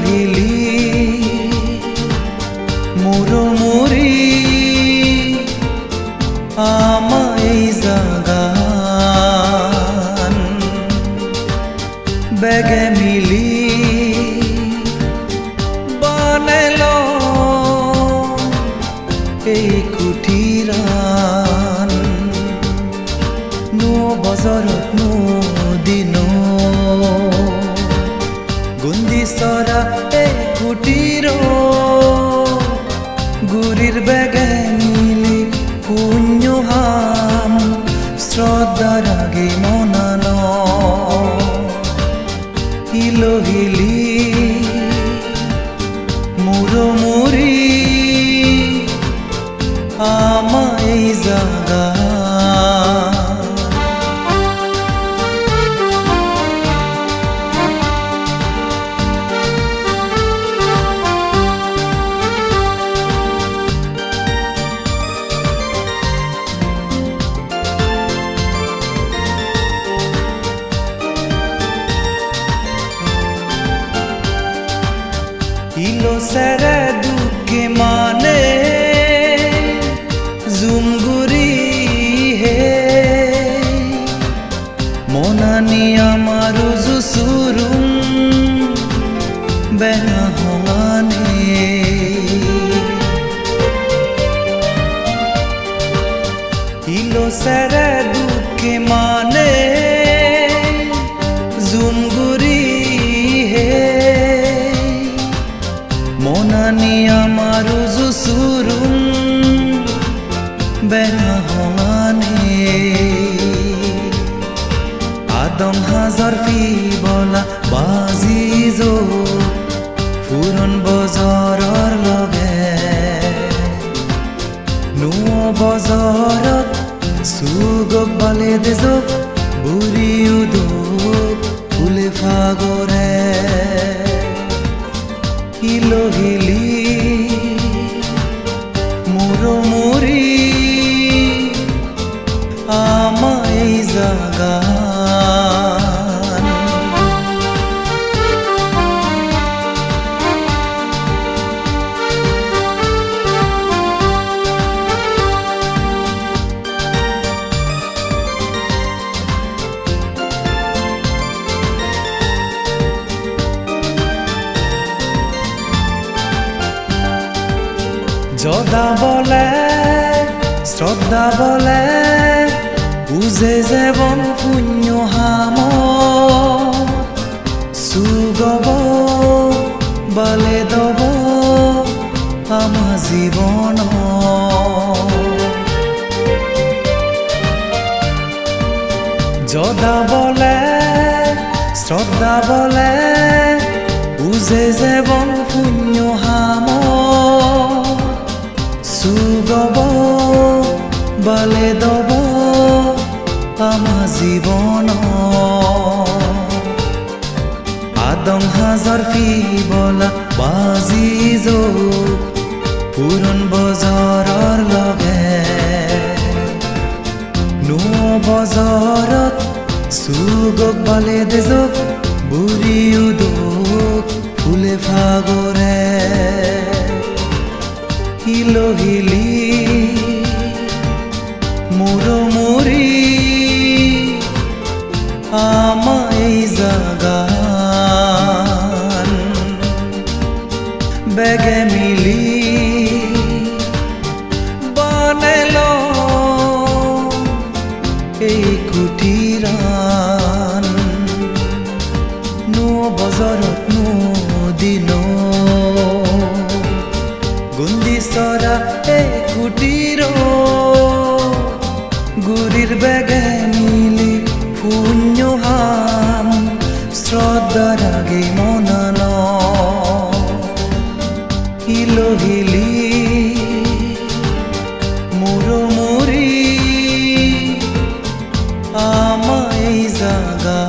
হিলি মুৰমুৰি আমায় জাগান বেগে মিলি বানাইল এই কুটিৰান নো বজাৰত নো দিন গুন্দি সরা এই কুটির গুরির বেগে মিলি পুণ্যহাম শ্রদ্ধার আগে মনান হিলি মুরমুরি আমায় জাগা ইলো সেরে দুঃখে মানে জুমগুরি হে মনানি আমার জুসুরুম বেনা হমানে ইলো সেরে দুঃখে মানে জুমগুরি হে মনানি আমার জুসুরুম বেনা হমানে আদম হাজার ফি বলা বাজি যো ফুরন বজাৰৰ লগে নুয় বজাৰত সুগক বালে দেজক বুঢ়ী উদক ফুলে ফাগৰে হিলো হিলি মুরমুরি আমায় জাগান যদা বলে শ্রদ্ধা বলে বুঝে যেবন পুণ্য হাম সুগব বলে দব আমা জীবন যদা বলে শ্রদ্ধা বলে বুঝে যেবন পুণ্য হাম সুগব বলে দব আমা জীবন আদম হাজার ফি বলা বাজি যো পুরন বজাৰৰ লগে নুয় বজাৰত সুগক বালে দেজক বুঢ়ী উদক ফুলে ফাগৰে হিলো হিলি মুৰমুৰি আমায় জাগান বেগে মিলি বানাইল এই কুটিৰান নুয় বজাৰত নো দিন গুন্দি সরা এই কুটির গুরির বেগে মিলি পুণ্যহাম শ্রদ্ধার আগে মনান হিলো হিলি মুরমুরি আমায় জাগা